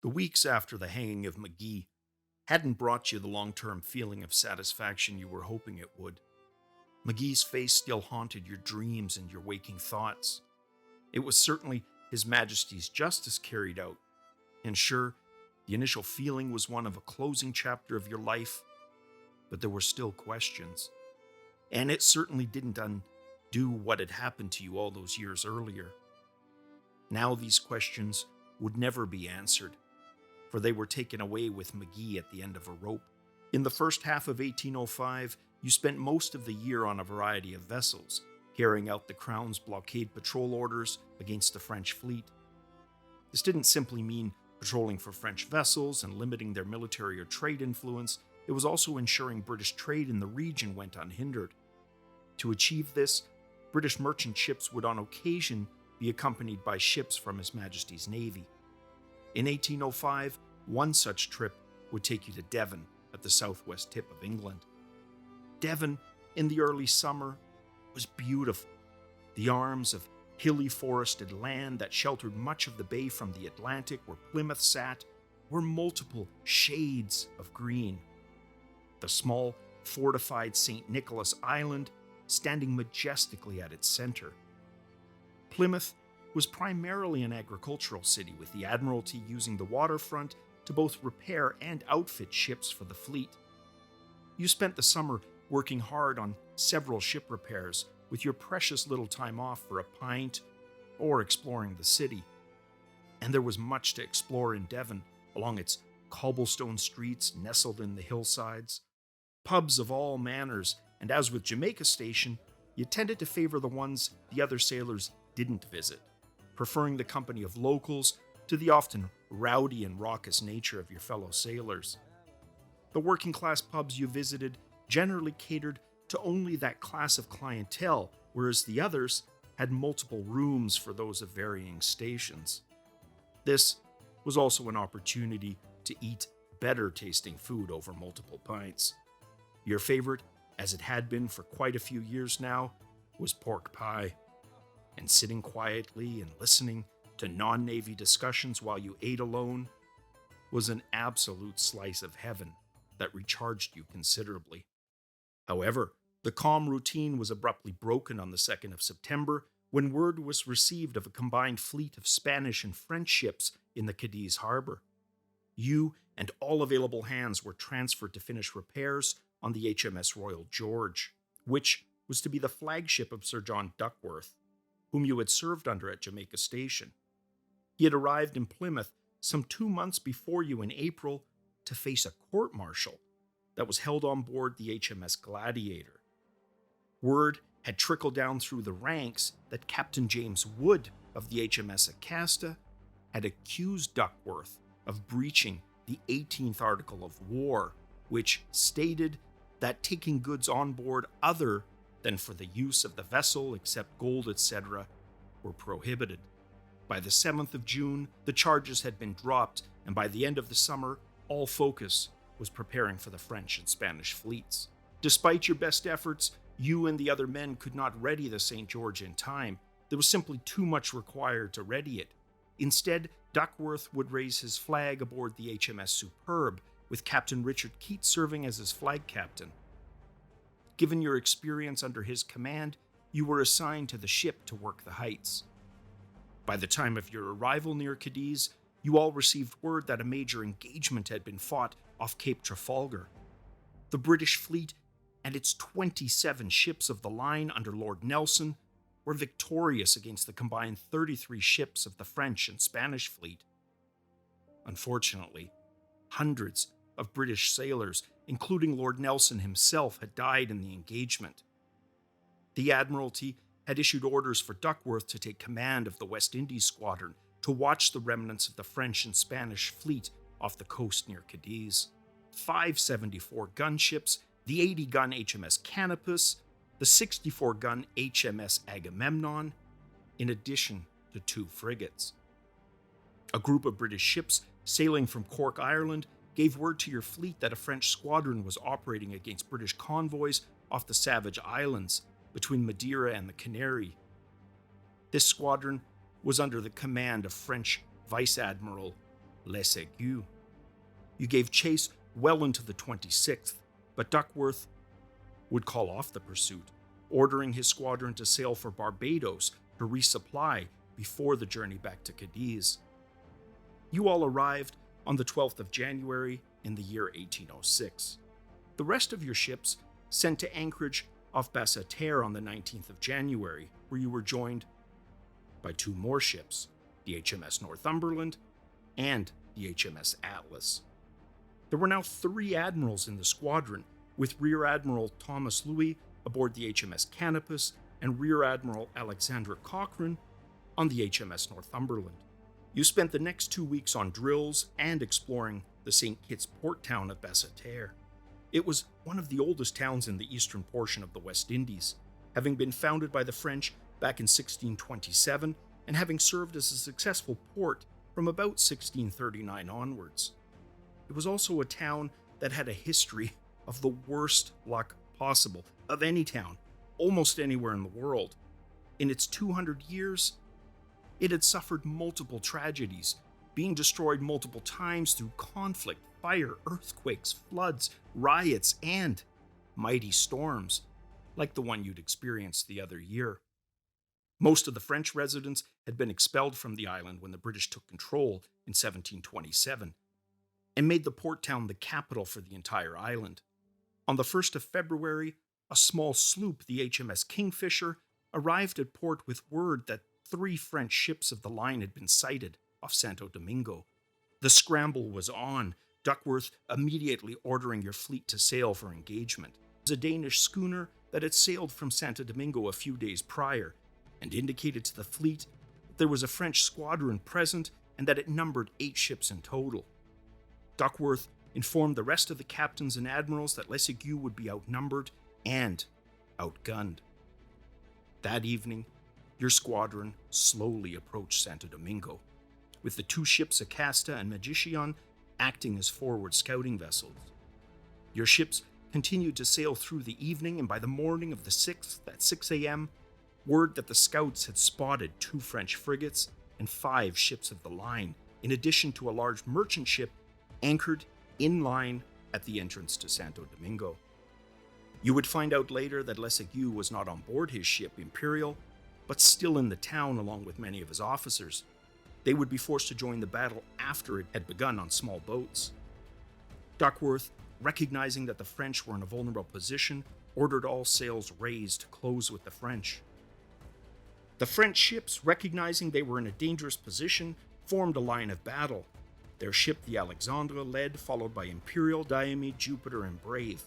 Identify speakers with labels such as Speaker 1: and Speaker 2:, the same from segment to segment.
Speaker 1: The weeks after the hanging of McGee hadn't brought you the long-term feeling of satisfaction you were hoping it would. McGee's face still haunted your dreams and your waking thoughts. It was certainly His Majesty's justice carried out, and sure, the initial feeling was one of a closing chapter of your life, but there were still questions. And it certainly didn't undo what had happened to you all those years earlier. Now these questions would never be answered, for they were taken away with McGee at the end of a rope. In the first half of 1805, you spent most of the year on a variety of vessels, carrying out the Crown's blockade patrol orders against the French fleet. This didn't simply mean patrolling for French vessels and limiting their military or trade influence. It was also ensuring British trade in the region went unhindered. To achieve this, British merchant ships would on occasion be accompanied by ships from His Majesty's Navy. In 1805, one such trip would take you to Devon at the southwest tip of England. Devon, in the early summer, was beautiful. The arms of hilly forested land that sheltered much of the bay from the Atlantic where Plymouth sat were multiple shades of green. The small, fortified St. Nicholas Island standing majestically at its center. Plymouth was primarily an agricultural city, with the Admiralty using the waterfront to both repair and outfit ships for the fleet. You spent the summer working hard on several ship repairs, with your precious little time off for a pint or exploring the city. And there was much to explore in Devon, along its cobblestone streets nestled in the hillsides. Pubs of all manners, and as with Jamaica Station, you tended to favor the ones the other sailors didn't visit, preferring the company of locals to the often rowdy and raucous nature of your fellow sailors. The working-class pubs you visited generally catered to only that class of clientele, whereas the others had multiple rooms for those of varying stations. This was also an opportunity to eat better-tasting food over multiple pints. Your favorite, as it had been for quite a few years now, was pork pie. And sitting quietly and listening to non-Navy discussions while you ate alone was an absolute slice of heaven that recharged you considerably. However, the calm routine was abruptly broken on the 2nd of September when word was received of a combined fleet of Spanish and French ships in the Cadiz harbor. You and all available hands were transferred to finish repairs on the HMS Royal George, which was to be the flagship of Sir John Duckworth, whom you had served under at Jamaica Station. He had arrived in Plymouth some 2 months before you in April to face a court-martial that was held on board the HMS Gladiator. Word had trickled down through the ranks that Captain James Wood of the HMS Acasta had accused Duckworth of breaching the 18th Article of War, which stated that taking goods on board other than for the use of the vessel except gold, etc., were prohibited. By the 7th of June, the charges had been dropped, and by the end of the summer, all focus was preparing for the French and Spanish fleets. Despite your best efforts, you and the other men could not ready the St. George in time. There was simply too much required to ready it. Instead, Duckworth would raise his flag aboard the HMS Superb, with Captain Richard Keats serving as his flag captain. Given your experience under his command, you were assigned to the ship to work the heights. By the time of your arrival near Cadiz, you all received word that a major engagement had been fought off Cape Trafalgar. The British fleet and its 27 ships of the line under Lord Nelson were victorious against the combined 33 ships of the French and Spanish fleet. Unfortunately, hundreds of British sailors, including Lord Nelson himself, had died in the engagement. The Admiralty had issued orders for Duckworth to take command of the West Indies Squadron to watch the remnants of the French and Spanish fleet off the coast near Cadiz. 5 74 gunships, the 80-gun HMS Canopus, the 64-gun HMS Agamemnon, in addition to 2 frigates. A group of British ships sailing from Cork, Ireland, gave word to your fleet that a French squadron was operating against British convoys off the Savage Islands between Madeira and the Canary. This squadron was under the command of French Vice Admiral Les Aigus. You gave chase well into the 26th, but Duckworth would call off the pursuit, ordering his squadron to sail for Barbados to resupply before the journey back to Cadiz. You all arrived on the 12th of January in the year 1806. The rest of your ships sent to anchorage off Basseterre on the 19th of January, where you were joined by two more ships, the HMS Northumberland and the HMS Atlas. There were now 3 admirals in the squadron, with Rear Admiral Thomas Louis aboard the HMS Canopus and Rear Admiral Alexandra Cochrane on the HMS Northumberland. You spent the next 2 weeks on drills and exploring the St. Kitts port town of Basseterre. It was one of the oldest towns in the eastern portion of the West Indies, having been founded by the French back in 1627 and having served as a successful port from about 1639 onwards. It was also a town that had a history of the worst luck possible of any town, almost anywhere in the world. In its 200 years, it had suffered multiple tragedies, being destroyed multiple times through conflict, fire, earthquakes, floods, riots, and mighty storms, like the one you'd experienced the other year. Most of the French residents had been expelled from the island when the British took control in 1727, and made the port town the capital for the entire island. On the 1st of February, a small sloop, the HMS Kingfisher, arrived at port with word that 3 French ships of the line had been sighted off Santo Domingo. The scramble was on, Duckworth immediately ordering your fleet to sail for engagement. It was a Danish schooner that had sailed from Santo Domingo a few days prior, and indicated to the fleet that there was a French squadron present and that it numbered 8 ships in total. Duckworth informed the rest of the captains and admirals that Les Aigus would be outnumbered and outgunned. That evening, your squadron slowly approached Santo Domingo, with the 2 ships Acasta and Magician acting as forward scouting vessels. Your ships continued to sail through the evening, and by the morning of the 6th at 6 a.m., word that the scouts had spotted 2 French frigates and 5 ships of the line, in addition to a large merchant ship anchored in line at the entrance to Santo Domingo. You would find out later that Les Aigus was not on board his ship Imperial, but still in the town along with many of his officers. They would be forced to join the battle after it had begun on small boats. Duckworth, recognizing that the French were in a vulnerable position, ordered all sails raised to close with the French. The French ships, recognizing they were in a dangerous position, formed a line of battle. Their ship, the Alexandra, led, followed by Imperial, Diomede, Jupiter, and Brave.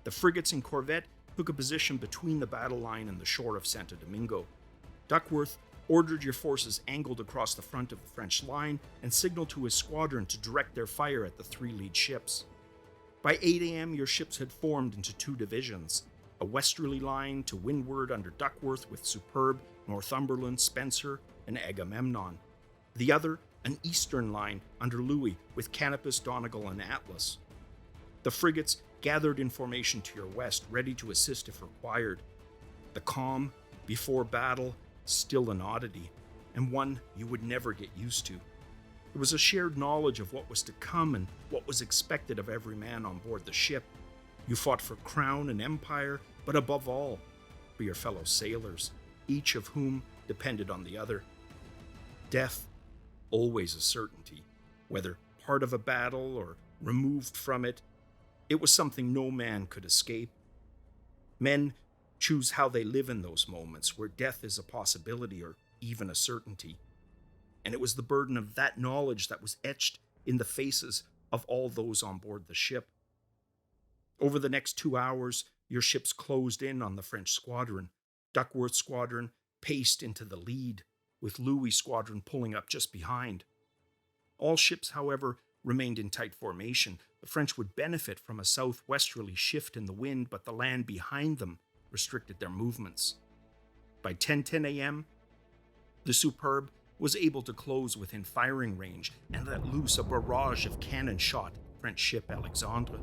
Speaker 1: The frigates and corvette took a position between the battle line and the shore of Santo Domingo. Duckworth ordered your forces angled across the front of the French line and signaled to his squadron to direct their fire at the 3 lead ships. By 8 a.m., your ships had formed into 2 divisions, a westerly line to windward under Duckworth with Superb, Northumberland, Spencer, and Agamemnon. The other, an eastern line under Louis with Canopus, Donegal, and Atlas. The frigates gathered in formation to your west, ready to assist if required. The calm before battle, still an oddity, and one you would never get used to. It was a shared knowledge of what was to come and what was expected of every man on board the ship. You fought for crown and empire, but above all, for your fellow sailors, each of whom depended on the other. Death, always a certainty, whether part of a battle or removed from it. It was something no man could escape. Men choose how they live in those moments where death is a possibility or even a certainty. And it was the burden of that knowledge that was etched in the faces of all those on board the ship. Over the next 2 hours, your ships closed in on the French squadron. Duckworth's squadron paced into the lead, with Louis' squadron pulling up just behind. All ships, however, remained in tight formation. The French would benefit from a southwesterly shift in the wind, but the land behind them restricted their movements. By 10:10 a.m., the Superb was able to close within firing range and let loose a barrage of cannon shot at the French ship Alexandra.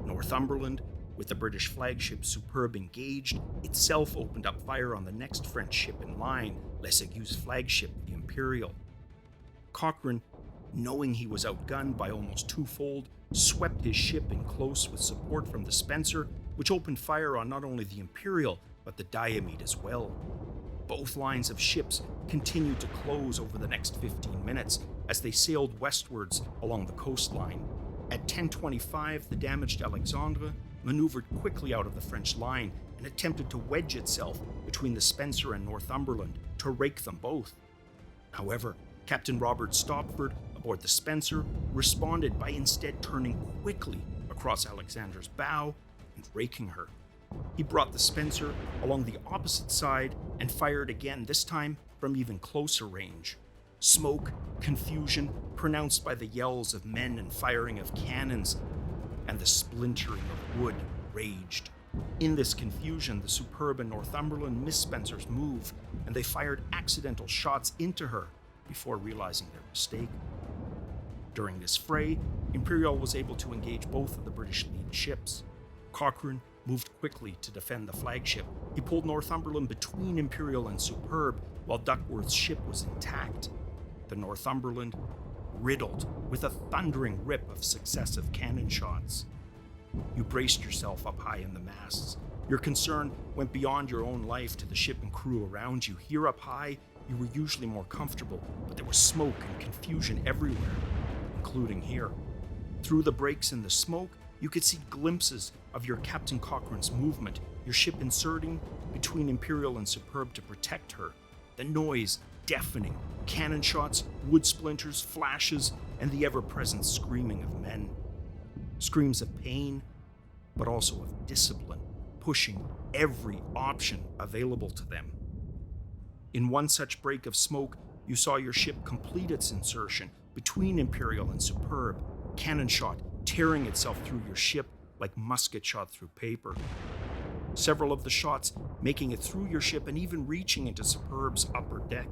Speaker 1: Northumberland, with the British flagship Superb engaged, itself opened up fire on the next French ship in line, Les Aigus' flagship, the Imperial. Cochrane knowing he was outgunned by almost twofold, swept his ship in close with support from the Spencer, which opened fire on not only the Imperial, but the Diomede as well. Both lines of ships continued to close over the next 15 minutes as they sailed westwards along the coastline. At 10:25, the damaged Alexandre maneuvered quickly out of the French line and attempted to wedge itself between the Spencer and Northumberland to rake them both. However, Captain Robert Stopford aboard the Spencer responded by instead turning quickly across Alexandre's bow and raking her. He brought the Spencer along the opposite side and fired again, this time from even closer range. Smoke, confusion, pronounced by the yells of men and firing of cannons, and the splintering of wood raged. In this confusion, the superb and Northumberland missed Spencer's move, and they fired accidental shots into her before realizing their mistake. During this fray, Imperial was able to engage both of the British lead ships. Cochrane moved quickly to defend the flagship. He pulled Northumberland between Imperial and Superb, while Duckworth's ship was intact. The Northumberland riddled with a thundering rip of successive cannon shots. You braced yourself up high in the masts. Your concern went beyond your own life to the ship and crew around you. Here up high, you were usually more comfortable, but there was smoke and confusion everywhere, including here. Through the breaks in the smoke, you could see glimpses of your Captain Cochrane's movement, your ship inserting between Imperial and Superb to protect her. The noise deafening, cannon shots, wood splinters, flashes, and the ever-present screaming of men. Screams of pain, but also of discipline, pushing every option available to them. In one such break of smoke, you saw your ship complete its insertion between Imperial and Superb, cannon shot tearing itself through your ship like musket shot through paper. Several of the shots making it through your ship and even reaching into Superb's upper deck.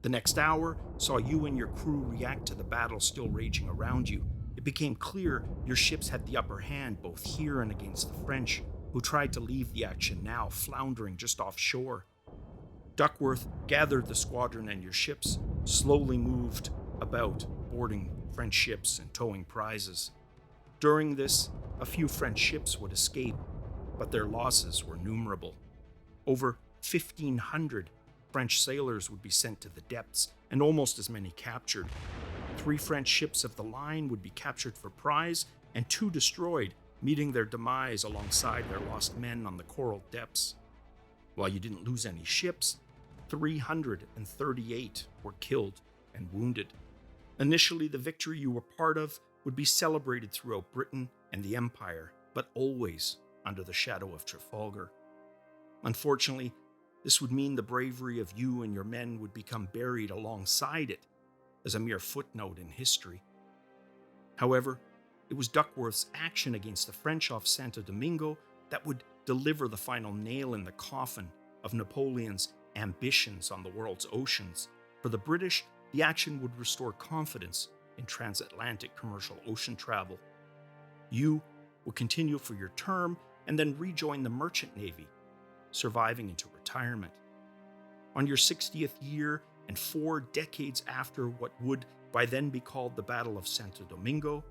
Speaker 1: The next hour saw you and your crew react to the battle still raging around you. It became clear your ships had the upper hand both here and against the French, who tried to leave the action now, floundering just offshore. Duckworth gathered the squadron and your ships, slowly moved about, boarding French ships and towing prizes. During this, a few French ships would escape, but their losses were numerable. Over 1,500 French sailors would be sent to the depths, and almost as many captured. 3 French ships of the line would be captured for prize, and 2 destroyed, meeting their demise alongside their lost men on the coral depths. While you didn't lose any ships, 338 were killed and wounded. Initially, the victory you were part of would be celebrated throughout Britain and the Empire, but always under the shadow of Trafalgar. Unfortunately, this would mean the bravery of you and your men would become buried alongside it as a mere footnote in history. However, it was Duckworth's action against the French off Santo Domingo that would deliver the final nail in the coffin of Napoleon's ambitions on the world's oceans. For the British, the action would restore confidence in transatlantic commercial ocean travel. You would continue for your term and then rejoin the Merchant Navy, surviving into retirement. On your 60th year and 4 decades after what would by then be called the Battle of Santo Domingo,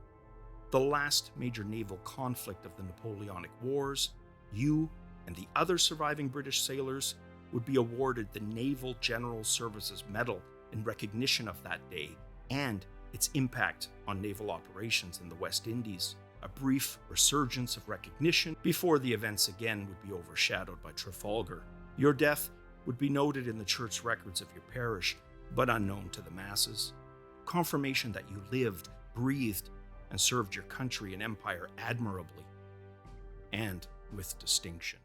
Speaker 1: the last major naval conflict of the Napoleonic Wars, you and the other surviving British sailors would be awarded the Naval General Services Medal in recognition of that day and its impact on naval operations in the West Indies, a brief resurgence of recognition before the events again would be overshadowed by Trafalgar. Your death would be noted in the church records of your parish, but unknown to the masses. Confirmation that you lived, breathed, and served your country and empire admirably, and with distinction.